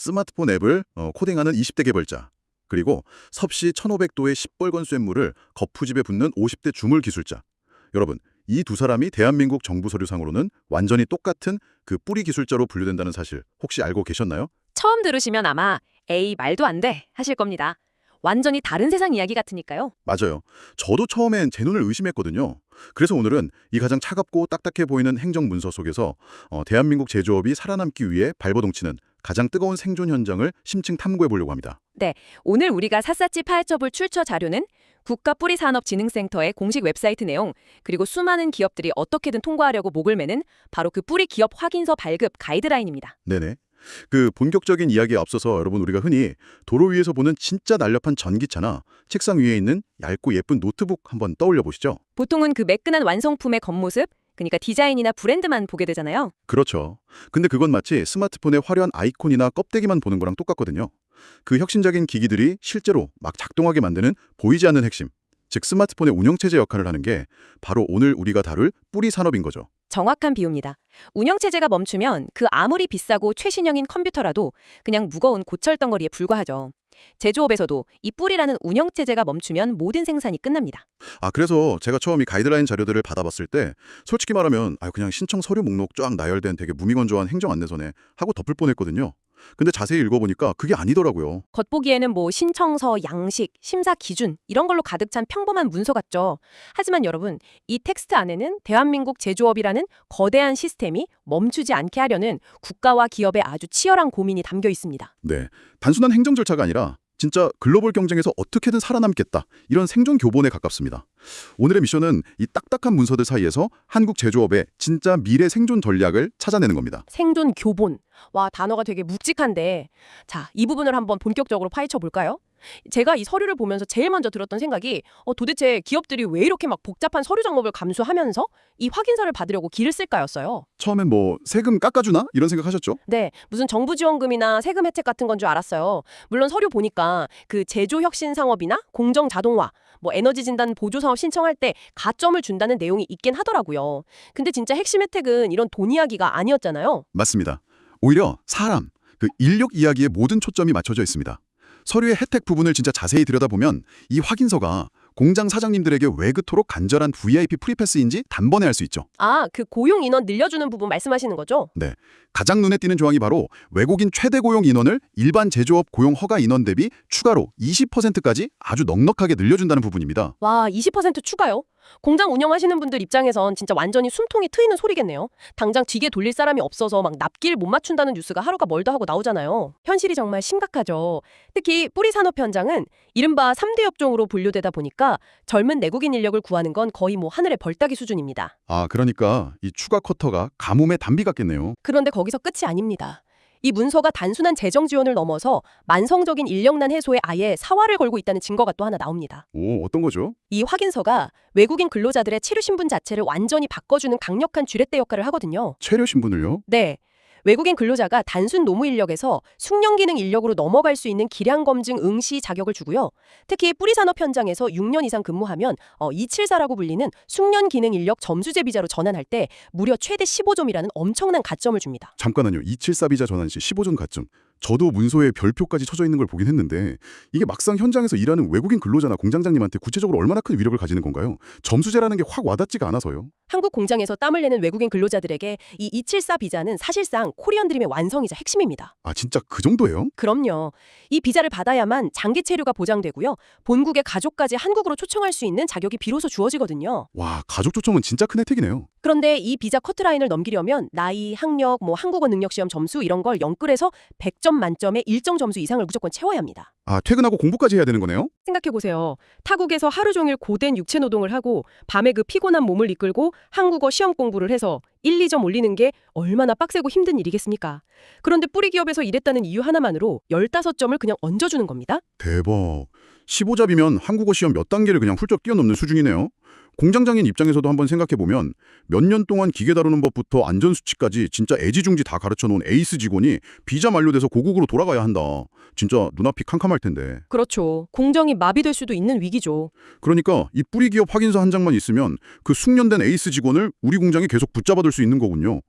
스마트폰 앱을 코딩하는 20대 개발자, 그리고 섭씨 1500도의 시뻘건 쇳물을 거푸집에 붓는 50대 주물 기술자. 여러분, 이 두 사람이 대한민국 정부 서류상으로는 완전히 똑같은 그 뿌리 기술자로 분류된다는 사실 혹시 알고 계셨나요? 처음 들으시면 아마 에이 말도 안 돼 하실 겁니다. 완전히 다른 세상 이야기 같으니까요. 맞아요. 저도 처음엔 제 눈을 의심했거든요. 그래서 오늘은 이 가장 차갑고 딱딱해 보이는 행정문서 속에서 대한민국 제조업이 살아남기 위해 발버둥치는 가장 뜨거운 생존 현장을 심층 탐구해 보려고 합니다. 네, 오늘 우리가 샅샅이 파헤쳐볼 출처 자료는 국가뿌리산업진흥센터의 공식 웹사이트 내용, 그리고 수많은 기업들이 어떻게든 통과하려고 목을 매는 바로 그 뿌리 기업 확인서 발급 가이드라인입니다. 네네. 그 본격적인 이야기에 앞서서 여러분 우리가 흔히 도로 위에서 보는 진짜 날렵한 전기차나 책상 위에 있는 얇고 예쁜 노트북 한번 떠올려 보시죠. 보통은 그 매끈한 완성품의 겉모습, 그러니까 디자인이나 브랜드만 보게 되잖아요. 그렇죠. 근데 그건 마치 스마트폰의 화려한 아이콘이나 껍데기만 보는 거랑 똑같거든요. 그 혁신적인 기기들이 실제로 막 작동하게 만드는 보이지 않는 핵심, 즉 스마트폰의 운영체제 역할을 하는 게 바로 오늘 우리가 다룰 뿌리 산업인 거죠. 정확한 비유입니다. 운영체제가 멈추면 그 아무리 비싸고 최신형인 컴퓨터라도 그냥 무거운 고철덩어리에 불과하죠. 제조업에서도 이 뿌리라는 운영체제가 멈추면 모든 생산이 끝납니다. 그래서 제가 처음 이 가이드라인 자료들을 받아봤을 때 솔직히 말하면 그냥 신청 서류 목록 쫙 나열된 되게 무미건조한 행정 안내서네 하고 덮을 뻔했거든요. 근데 자세히 읽어보니까 그게 아니더라고요. 겉보기에는 뭐 신청서, 양식, 심사 기준 이런 걸로 가득 찬 평범한 문서 같죠. 하지만 여러분, 이 텍스트 안에는 대한민국 제조업이라는 거대한 시스템이 멈추지 않게 하려는 국가와 기업의 아주 치열한 고민이 담겨 있습니다. 네, 단순한 행정 절차가 아니라 진짜 글로벌 경쟁에서 어떻게든 살아남겠다 이런 생존 교본에 가깝습니다. 오늘의 미션은 이 딱딱한 문서들 사이에서 한국 제조업의 진짜 미래 생존 전략을 찾아내는 겁니다. 생존 교본. 와, 단어가 되게 묵직한데. 자, 이 부분을 한번 본격적으로 파헤쳐 볼까요? 제가 이 서류를 보면서 제일 먼저 들었던 생각이 도대체 기업들이 왜 이렇게 막 복잡한 서류 작업을 감수하면서 이 확인서를 받으려고 기를 쓸까였어요. 처음엔 뭐 세금 깎아주나? 이런 생각하셨죠? 네, 무슨 정부 지원금이나 세금 혜택 같은 건 줄 알았어요. 물론 서류 보니까 그 제조 혁신 상업이나 공정 자동화, 뭐 에너지 진단 보조 사업 신청할 때 가점을 준다는 내용이 있긴 하더라고요. 근데 진짜 핵심 혜택은 이런 돈 이야기가 아니었잖아요. 맞습니다. 오히려 사람, 그 인력 이야기에 모든 초점이 맞춰져 있습니다. 서류의 혜택 부분을 진짜 자세히 들여다보면 이 확인서가 공장 사장님들에게 왜 그토록 간절한 VIP 프리패스인지 단번에 알 수 있죠. 그 고용 인원 늘려주는 부분 말씀하시는 거죠? 네, 가장 눈에 띄는 조항이 바로 외국인 최대 고용 인원을 일반 제조업 고용 허가 인원 대비 추가로 20%까지 아주 넉넉하게 늘려준다는 부분입니다. 와, 20% 추가요? 공장 운영하시는 분들 입장에선 진짜 완전히 숨통이 트이는 소리겠네요. 당장 지게 돌릴 사람이 없어서 막 납기를 못 맞춘다는 뉴스가 하루가 멀다 하고 나오잖아요. 현실이 정말 심각하죠. 특히 뿌리 산업 현장은 이른바 3대 업종으로 분류되다 보니까 젊은 내국인 인력을 구하는 건 거의 뭐 하늘의 벌따기 수준입니다. 그러니까 이 추가 쿼터가 가뭄의 단비 같겠네요. 그런데 거기서 끝이 아닙니다. 이 문서가 단순한 재정 지원을 넘어서 만성적인 인력난 해소에 아예 사활을 걸고 있다는 증거가 또 하나 나옵니다. 오, 어떤 거죠? 이 확인서가 외국인 근로자들의 체류 신분 자체를 완전히 바꿔주는 강력한 쥐렛대 역할을 하거든요. 체류 신분을요? 네. 외국인 근로자가 단순 노무 인력에서 숙련 기능 인력으로 넘어갈 수 있는 기량 검증 응시 자격을 주고요. 특히 뿌리 산업 현장에서 6년 이상 근무하면 274라고 불리는 숙련 기능 인력 점수제 비자로 전환할 때 무려 최대 15점이라는 엄청난 가점을 줍니다. 잠깐만요. 274 비자 전환 시 15점 가점. 저도 문서에 별표까지 쳐져 있는 걸 보긴 했는데 이게 막상 현장에서 일하는 외국인 근로자나 공장장님한테 구체적으로 얼마나 큰 위력을 가지는 건가요? 점수제라는 게 확 와닿지가 않아서요. 한국 공장에서 땀을 내는 외국인 근로자들에게 이 274 비자는 사실상 코리안 드림의 완성이자 핵심입니다. 진짜 그 정도예요? 그럼요. 이 비자를 받아야만 장기 체류가 보장되고요. 본국의 가족까지 한국으로 초청할 수 있는 자격이 비로소 주어지거든요. 와, 가족 초청은 진짜 큰 혜택이네요. 그런데 이 비자 커트라인을 넘기려면 나이, 학력, 한국어 능력 시험 점수 이런 걸 0끌에서 100점 만점에 일정 점수 이상을 무조건 채워야 합니다. 퇴근하고 공부까지 해야 되는 거네요? 생각해보세요. 타국에서 하루 종일 고된 육체 노동을 하고 밤에 그 피곤한 몸을 이끌고 한국어 시험 공부를 해서 1, 2점 올리는 게 얼마나 빡세고 힘든 일이겠습니까? 그런데 뿌리 기업에서 일했다는 이유 하나만으로 15점을 그냥 얹어주는 겁니다. 대박. 15잡이면 한국어 시험 몇 단계를 그냥 훌쩍 뛰어넘는 수준이네요. 공장장인 입장에서도 한번 생각해보면 몇 년 동안 기계 다루는 법부터 안전수칙까지 진짜 애지중지 다 가르쳐놓은 에이스 직원이 비자 만료돼서 고국으로 돌아가야 한다. 진짜 눈앞이 캄캄할 텐데. 그렇죠. 공정이 마비될 수도 있는 위기죠. 그러니까 이 뿌리 기업 확인서 한 장만 있으면 그 숙련된 에이스 직원을 우리 공장에 계속 붙잡아둘 수 있는 거군요.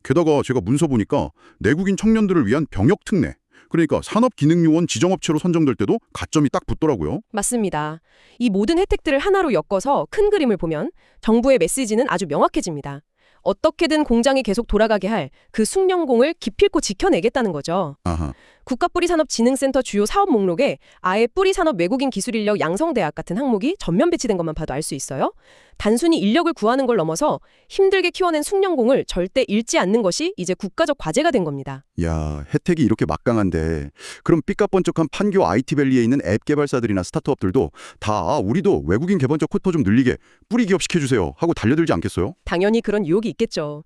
게다가 제가 문서 보니까 내국인 청년들을 위한 병역 특례, 그러니까 산업기능요원 지정업체로 선정될 때도 가점이 딱 붙더라고요. 맞습니다. 이 모든 혜택들을 하나로 엮어서 큰 그림을 보면 정부의 메시지는 아주 명확해집니다. 어떻게든 공장이 계속 돌아가게 할 그 숙련공을 기필코 지켜내겠다는 거죠. 아하. 국가뿌리산업진흥센터 주요 사업 목록에 아예 뿌리산업 외국인 기술인력 양성대학 같은 항목이 전면 배치된 것만 봐도 알 수 있어요. 단순히 인력을 구하는 걸 넘어서 힘들게 키워낸 숙련공을 절대 잃지 않는 것이 이제 국가적 과제가 된 겁니다. 야, 혜택이 이렇게 막강한데 그럼 삐까뻔쩍한 판교 IT밸리에 있는 앱 개발사들이나 스타트업들도 다 우리도 외국인 개발자 쿼터 좀 늘리게 뿌리 기업 시켜주세요 하고 달려들지 않겠어요? 당연히 그런 유혹이 있겠죠.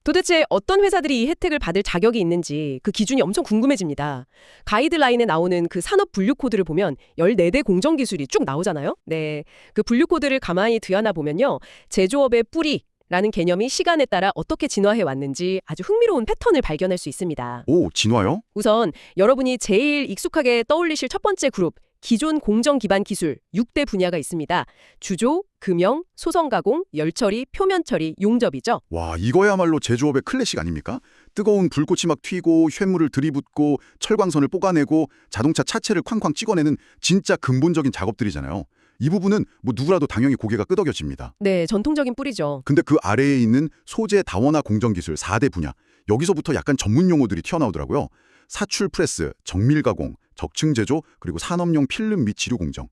도대체 어떤 회사들이 이 혜택을 받을 자격이 있는지 그 기준이 엄청 궁금해집니다. 가이드라인에 나오는 그 산업 분류 코드를 보면 14대 공정 기술이 쭉 나오잖아요. 네, 그 분류 코드를 가만히 들여나 보면요. 제조업의 뿌리라는 개념이 시간에 따라 어떻게 진화해 왔는지 아주 흥미로운 패턴을 발견할 수 있습니다. 오, 진화요? 우선 여러분이 제일 익숙하게 떠올리실 첫 번째 그룹, 기존 공정 기반 기술 6대 분야가 있습니다. 주조, 금형, 소성 가공, 열처리, 표면 처리, 용접이죠. 와, 이거야말로 제조업의 클래식 아닙니까? 뜨거운 불꽃이 막 튀고 쇳물을 들이붓고 철광선을 뽀가내고 자동차 차체를 쾅쾅 찍어내는 진짜 근본적인 작업들이잖아요. 이 부분은 뭐 누구라도 당연히 고개가 끄덕여집니다. 네, 전통적인 뿌리죠. 근데 그 아래에 있는 소재 다원화 공정기술 4대 분야, 여기서부터 약간 전문 용어들이 튀어나오더라고요. 사출 프레스, 정밀 가공, 적층 제조, 그리고 산업용 필름 및 지류 공정.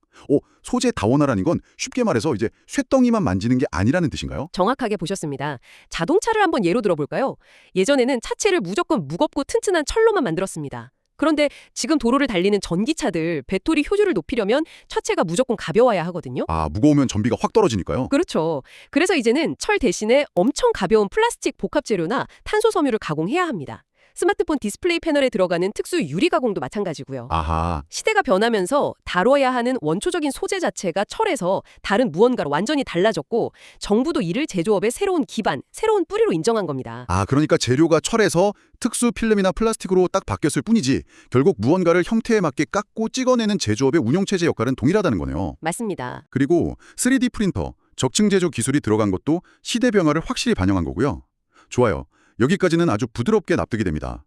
소재 다원화라는 건 쉽게 말해서 이제 쇳덩이만 만지는 게 아니라는 뜻인가요? 정확하게 보셨습니다. 자동차를 한번 예로 들어볼까요? 예전에는 차체를 무조건 무겁고 튼튼한 철로만 만들었습니다. 그런데 지금 도로를 달리는 전기차들 배터리 효율을 높이려면 차체가 무조건 가벼워야 하거든요. 아, 무거우면 전비가 확 떨어지니까요. 그렇죠. 그래서 이제는 철 대신에 엄청 가벼운 플라스틱 복합 재료나 탄소 섬유를 가공해야 합니다. 스마트폰 디스플레이 패널에 들어가는 특수 유리 가공도 마찬가지고요. 아하. 시대가 변하면서 다뤄야 하는 원초적인 소재 자체가 철에서 다른 무언가로 완전히 달라졌고 정부도 이를 제조업의 새로운 기반, 새로운 뿌리로 인정한 겁니다. 아, 그러니까 재료가 철에서 특수 필름이나 플라스틱으로 딱 바뀌었을 뿐이지 결국 무언가를 형태에 맞게 깎고 찍어내는 제조업의 운영체제 역할은 동일하다는 거네요. 맞습니다. 그리고 3D 프린터, 적층 제조 기술이 들어간 것도 시대 변화를 확실히 반영한 거고요. 좋아요. 여기까지는 아주 부드럽게 납득이 됩니다.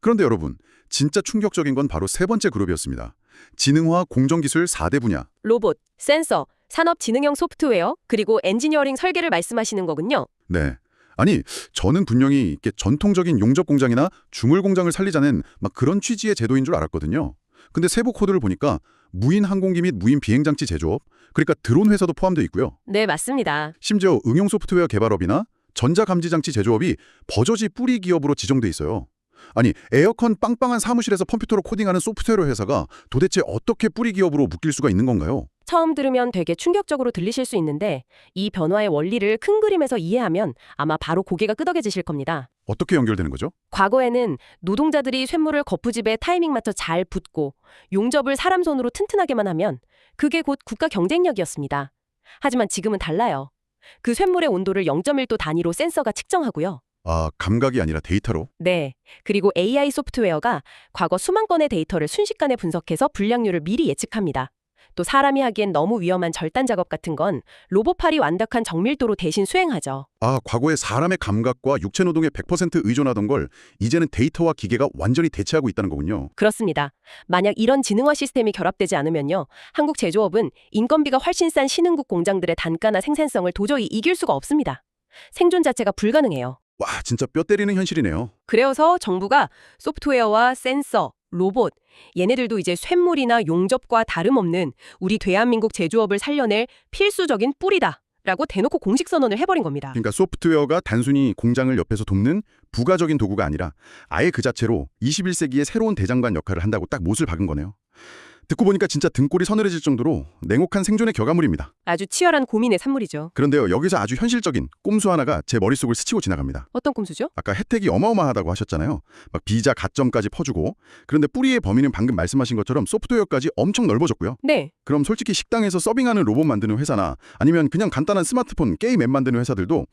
그런데 여러분, 진짜 충격적인 건 바로 세 번째 그룹이었습니다. 지능화 공정기술 4대 분야. 로봇, 센서, 산업지능형 소프트웨어, 그리고 엔지니어링 설계를 말씀하시는 거군요. 네. 아니, 저는 분명히 이렇게 전통적인 용접 공장이나 주물 공장을 살리자는 막 그런 취지의 제도인 줄 알았거든요. 근데 세부 코드를 보니까 무인 항공기 및 무인 비행장치 제조업, 그러니까 드론 회사도 포함되어 있고요. 네, 맞습니다. 심지어 응용 소프트웨어 개발업이나 전자감지장치 제조업이 버저지 뿌리 기업으로 지정돼 있어요. 아니, 에어컨 빵빵한 사무실에서 컴퓨터로 코딩하는 소프트웨어 회사가 도대체 어떻게 뿌리 기업으로 묶일 수가 있는 건가요? 처음 들으면 되게 충격적으로 들리실 수 있는데 이 변화의 원리를 큰 그림에서 이해하면 아마 바로 고개가 끄덕여지실 겁니다. 어떻게 연결되는 거죠? 과거에는 노동자들이 쇳물을 거푸집에 타이밍 맞춰 잘 붓고 용접을 사람 손으로 튼튼하게만 하면 그게 곧 국가 경쟁력이었습니다. 하지만 지금은 달라요. 그 쇳물의 온도를 0.1도 단위로 센서가 측정하고요. 아, 감각이 아니라 데이터로? 네. 그리고 AI 소프트웨어가 과거 수만 건의 데이터를 순식간에 분석해서 불량률을 미리 예측합니다. 또 사람이 하기엔 너무 위험한 절단 작업 같은 건 로봇팔이 완벽한 정밀도로 대신 수행하죠. 아, 과거에 사람의 감각과 육체 노동에 100% 의존하던 걸 이제는 데이터와 기계가 완전히 대체하고 있다는 거군요. 그렇습니다. 만약 이런 지능화 시스템이 결합되지 않으면요. 한국 제조업은 인건비가 훨씬 싼 신흥국 공장들의 단가나 생산성을 도저히 이길 수가 없습니다. 생존 자체가 불가능해요. 와, 진짜 뼈 때리는 현실이네요. 그래서 정부가 소프트웨어와 센서, 로봇, 얘네들도 이제 쇳물이나 용접과 다름없는 우리 대한민국 제조업을 살려낼 필수적인 뿌리다 라고 대놓고 공식 선언을 해버린 겁니다. 그러니까 소프트웨어가 단순히 공장을 옆에서 돕는 부가적인 도구가 아니라 아예 그 자체로 21세기의 새로운 대장간 역할을 한다고 딱 못을 박은 거네요. 듣고 보니까 진짜 등골이 서늘해질 정도로 냉혹한 생존의 결과물입니다. 아주 치열한 고민의 산물이죠. 그런데요, 여기서 아주 현실적인 꼼수 하나가 제 머릿속을 스치고 지나갑니다. 어떤 꼼수죠? 아까 혜택이 어마어마하다고 하셨잖아요. 막 비자 가점까지 퍼주고. 그런데 뿌리의 범위는 방금 말씀하신 것처럼 소프트웨어까지 엄청 넓어졌고요. 네. 그럼 솔직히 식당에서 서빙하는 로봇 만드는 회사나 아니면 그냥 간단한 스마트폰, 게임 앱 만드는 회사들도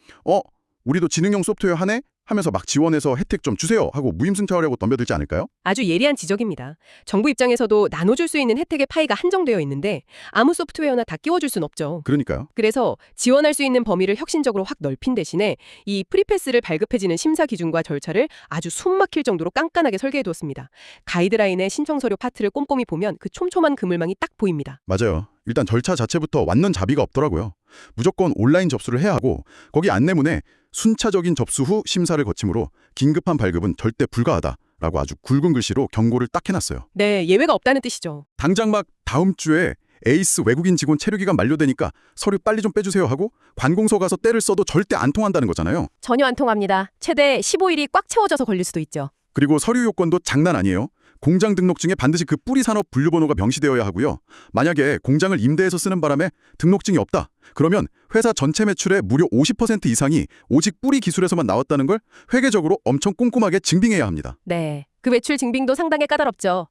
우리도 지능형 소프트웨어 하네? 하면서 막 지원해서 혜택 좀 주세요 하고 무임승차하려고 덤벼들지 않을까요? 아주 예리한 지적입니다. 정부 입장에서도 나눠줄 수 있는 혜택의 파이가 한정되어 있는데 아무 소프트웨어나 다 끼워줄 순 없죠. 그러니까요. 그래서 지원할 수 있는 범위를 혁신적으로 확 넓힌 대신에 이 프리패스를 발급해지는 심사 기준과 절차를 아주 숨막힐 정도로 깐깐하게 설계해두었습니다. 가이드라인의 신청 서류 파트를 꼼꼼히 보면 그 촘촘한 그물망이 딱 보입니다. 맞아요. 일단 절차 자체부터 완전 자비가 없더라고요. 무조건 온라인 접수를 해야 하고 거기 안내문에 순차적인 접수 후 심사를 거치므로 긴급한 발급은 절대 불가하다라고 아주 굵은 글씨로 경고를 딱 해놨어요. 네, 예외가 없다는 뜻이죠. 당장 막 다음 주에 에이스 외국인 직원 체류기간 만료되니까 서류 빨리 좀 빼주세요 하고 관공서 가서 때를 써도 절대 안 통한다는 거잖아요. 전혀 안 통합니다. 최대 15일이 꽉 채워져서 걸릴 수도 있죠. 그리고 서류 요건도 장난 아니에요. 공장 등록증에 반드시 그 뿌리 산업 분류번호가 명시되어야 하고요. 만약에 공장을 임대해서 쓰는 바람에 등록증이 없다. 그러면 회사 전체 매출의 무려 50% 이상이 오직 뿌리 기술에서만 나왔다는 걸 회계적으로 엄청 꼼꼼하게 증빙해야 합니다. 네, 그 매출 증빙도 상당히 까다롭죠.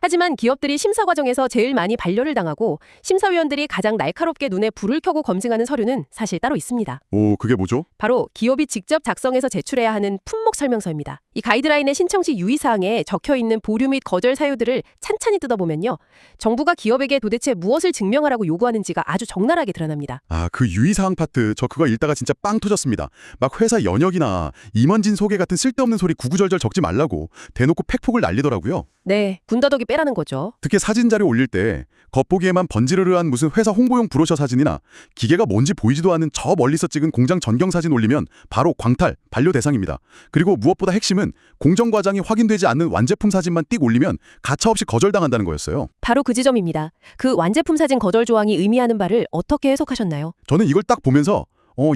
하지만 기업들이 심사 과정에서 제일 많이 반려를 당하고 심사위원들이 가장 날카롭게 눈에 불을 켜고 검증하는 서류는 사실 따로 있습니다. 오, 그게 뭐죠? 바로 기업이 직접 작성해서 제출해야 하는 품목 설명서입니다. 이 가이드라인의 신청 시 유의사항에 적혀있는 보류 및 거절 사유들을 찬찬히 뜯어보면요. 정부가 기업에게 도대체 무엇을 증명하라고 요구하는지가 아주 적나라하게 드러납니다. 아, 그 유의사항 파트 저 그거 읽다가 진짜 빵 터졌습니다. 막 회사 연역이나 임원진 소개 같은 쓸데없는 소리 구구절절 적지 말라고 대놓고 팩폭을 날리더라고요. 네, 군더더기 빼라는 거죠. 특히 사진 자료 올릴 때 겉보기에만 번지르르한 무슨 회사 홍보용 브로셔 사진이나 기계가 뭔지 보이지도 않은 저 멀리서 찍은 공장 전경 사진 올리면 바로 광탈, 반려 대상입니다. 그리고 무엇보다 핵심은 공정 과정이 확인되지 않는 완제품 사진만 띡 올리면 가차없이 거절당한다는 거였어요. 바로 그 지점입니다. 그 완제품 사진 거절 조항이 의미하는 바를 어떻게 해석하셨나요? 저는 이걸 딱 보면서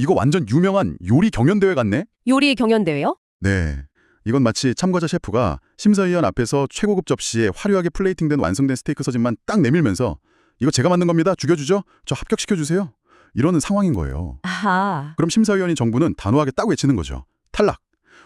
이거 완전 유명한 요리 경연대회 같네? 요리 경연대회요? 네. 이건 마치 참가자 셰프가 심사위원 앞에서 최고급 접시에 화려하게 플레이팅된 완성된 스테이크 사진만 딱 내밀면서 이거 제가 만든 겁니다. 죽여주죠? 저 합격시켜주세요. 이러는 상황인 거예요. 아하. 그럼 심사위원인 정부는 단호하게 딱 외치는 거죠. 탈락.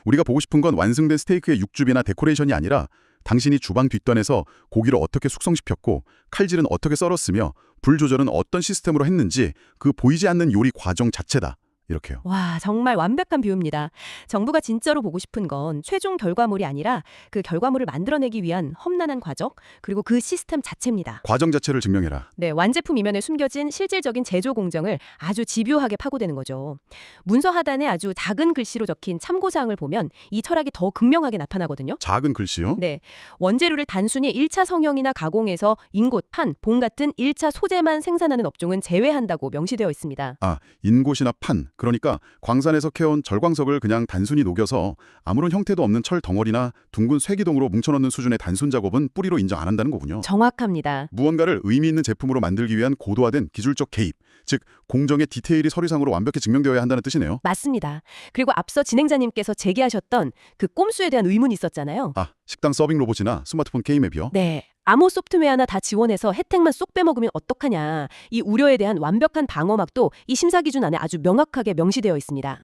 우리가 보고 싶은 건 완성된 스테이크의 육즙이나 데코레이션이 아니라 당신이 주방 뒷단에서 고기를 어떻게 숙성시켰고 칼질은 어떻게 썰었으며 불 조절은 어떤 시스템으로 했는지 그 보이지 않는 요리 과정 자체다. 이렇게요. 와, 정말 완벽한 비유입니다. 정부가 진짜로 보고 싶은 건 최종 결과물이 아니라 그 결과물을 만들어내기 위한 험난한 과정, 그리고 그 시스템 자체입니다. 과정 자체를 증명해라. 네, 완제품 이면에 숨겨진 실질적인 제조 공정을 아주 집요하게 파고드는 거죠. 문서 하단에 아주 작은 글씨로 적힌 참고사항을 보면 이 철학이 더 극명하게 나타나거든요. 작은 글씨요? 네, 원재료를 단순히 1차 성형이나 가공해서 인곳, 판, 봉 같은 1차 소재만 생산하는 업종은 제외한다고 명시되어 있습니다. 아, 인곳이나 판. 그러니까 광산에서 캐온 절광석을 그냥 단순히 녹여서 아무런 형태도 없는 철 덩어리나 둥근 쇠기둥으로 뭉쳐넣는 수준의 단순 작업은 뿌리로 인정 안 한다는 거군요. 정확합니다. 무언가를 의미 있는 제품으로 만들기 위한 고도화된 기술적 개입, 즉 공정의 디테일이 서류상으로 완벽히 증명되어야 한다는 뜻이네요. 맞습니다. 그리고 앞서 진행자님께서 제기하셨던 그 꼼수에 대한 의문이 있었잖아요. 아, 식당 서빙 로봇이나 스마트폰 게임 앱이요? 네. 아무 소프트웨어나 다 지원해서 혜택만 쏙 빼먹으면 어떡하냐. 이 우려에 대한 완벽한 방어막도 이 심사 기준 안에 아주 명확하게 명시되어 있습니다.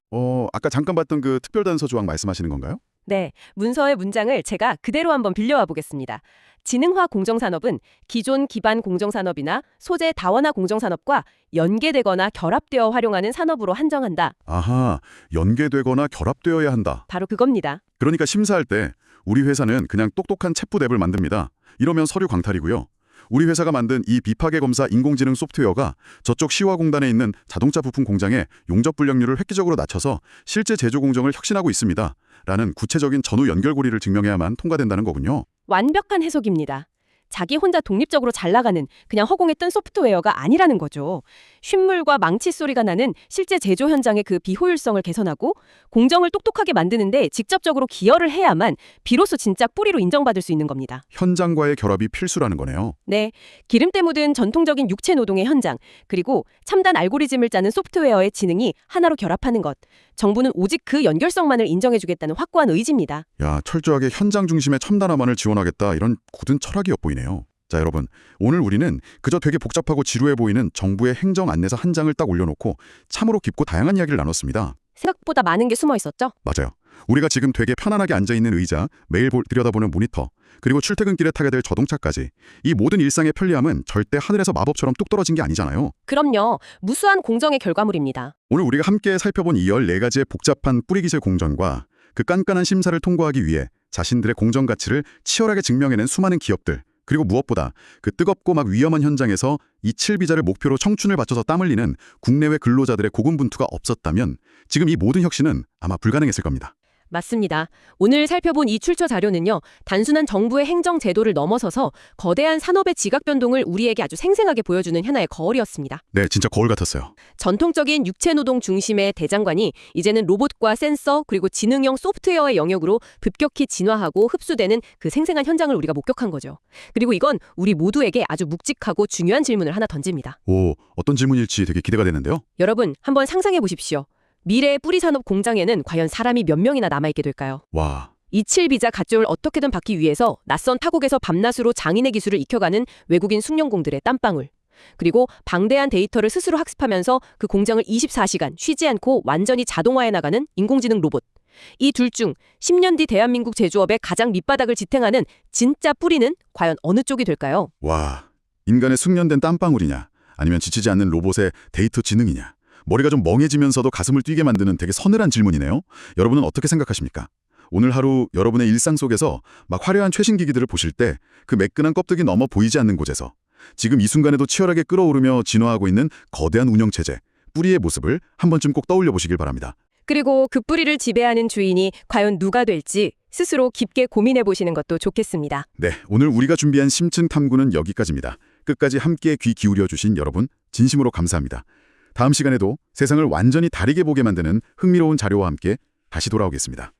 아까 잠깐 봤던 그 특별단서 조항 말씀하시는 건가요? 네. 문서의 문장을 제가 그대로 한번 빌려와 보겠습니다. 지능화 공정산업은 기존 기반 공정산업이나 소재 다원화 공정산업과 연계되거나 결합되어 활용하는 산업으로 한정한다. 아하, 연계되거나 결합되어야 한다. 바로 그겁니다. 그러니까 심사할 때 우리 회사는 그냥 똑똑한 챗봇 앱을 만듭니다. 이러면 서류 광탈이고요. 우리 회사가 만든 이 비파괴 검사 인공지능 소프트웨어가 저쪽 시화공단에 있는 자동차 부품 공장의 용접 불량률을 획기적으로 낮춰서 실제 제조 공정을 혁신하고 있습니다. 라는 구체적인 전후 연결고리를 증명해야만 통과된다는 거군요. 완벽한 해석입니다. 자기 혼자 독립적으로 잘 나가는 그냥 허공에 뜬 소프트웨어가 아니라는 거죠. 쇳물과 망치 소리가 나는 실제 제조 현장의 그 비효율성을 개선하고 공정을 똑똑하게 만드는데 직접적으로 기여를 해야만 비로소 진짜 뿌리로 인정받을 수 있는 겁니다. 현장과의 결합이 필수라는 거네요. 네, 기름때 묻은 전통적인 육체 노동의 현장, 그리고 첨단 알고리즘을 짜는 소프트웨어의 지능이 하나로 결합하는 것. 정부는 오직 그 연결성만을 인정해주겠다는 확고한 의지입니다. 야, 철저하게 현장 중심의 첨단화만을 지원하겠다 이런 굳은 철학이 엿보이네요. 자, 여러분, 오늘 우리는 그저 되게 복잡하고 지루해 보이는 정부의 행정 안내서 한 장을 딱 올려놓고 참으로 깊고 다양한 이야기를 나눴습니다. 생각보다 많은 게 숨어 있었죠? 맞아요. 우리가 지금 되게 편안하게 앉아있는 의자, 매일 들여다보는 모니터, 그리고 출퇴근길에 타게 될 자동차까지 이 모든 일상의 편리함은 절대 하늘에서 마법처럼 뚝 떨어진 게 아니잖아요. 그럼요. 무수한 공정의 결과물입니다. 오늘 우리가 함께 살펴본 이 14가지의 복잡한 뿌리기술 공정과 그 깐깐한 심사를 통과하기 위해 자신들의 공정 가치를 치열하게 증명해낸 수많은 기업들, 그리고 무엇보다 그 뜨겁고 막 위험한 현장에서 이 7비자를 목표로 청춘을 바쳐서 땀 흘리는 국내외 근로자들의 고군분투가 없었다면 지금 이 모든 혁신은 아마 불가능했을 겁니다. 맞습니다. 오늘 살펴본 이 출처 자료는요, 단순한 정부의 행정 제도를 넘어서서 거대한 산업의 지각 변동을 우리에게 아주 생생하게 보여주는 하나의 거울이었습니다. 네, 진짜 거울 같았어요. 전통적인 육체 노동 중심의 대장관이 이제는 로봇과 센서 그리고 지능형 소프트웨어의 영역으로 급격히 진화하고 흡수되는 그 생생한 현장을 우리가 목격한 거죠. 그리고 이건 우리 모두에게 아주 묵직하고 중요한 질문을 하나 던집니다. 오, 어떤 질문일지 되게 기대가 되는데요. 여러분, 한번 상상해 보십시오. 미래의 뿌리산업 공장에는 과연 사람이 몇 명이나 남아있게 될까요? 와, 27비자 가점을 어떻게든 받기 위해서 낯선 타국에서 밤낮으로 장인의 기술을 익혀가는 외국인 숙련공들의 땀방울. 그리고 방대한 데이터를 스스로 학습하면서 그 공장을 24시간 쉬지 않고 완전히 자동화해 나가는 인공지능 로봇. 이 둘 중 10년 뒤 대한민국 제조업의 가장 밑바닥을 지탱하는 진짜 뿌리는 과연 어느 쪽이 될까요? 와, 인간의 숙련된 땀방울이냐, 아니면 지치지 않는 로봇의 데이터 지능이냐. 머리가 좀 멍해지면서도 가슴을 뛰게 만드는 되게 서늘한 질문이네요. 여러분은 어떻게 생각하십니까? 오늘 하루 여러분의 일상 속에서 막 화려한 최신 기기들을 보실 때 그 매끈한 껍데기 넘어 보이지 않는 곳에서 지금 이 순간에도 치열하게 끓어오르며 진화하고 있는 거대한 운영체제, 뿌리의 모습을 한 번쯤 꼭 떠올려 보시길 바랍니다. 그리고 그 뿌리를 지배하는 주인이 과연 누가 될지 스스로 깊게 고민해 보시는 것도 좋겠습니다. 네, 오늘 우리가 준비한 심층 탐구는 여기까지입니다. 끝까지 함께 귀 기울여 주신 여러분 진심으로 감사합니다. 다음 시간에도 세상을 완전히 다르게 보게 만드는 흥미로운 자료와 함께 다시 돌아오겠습니다.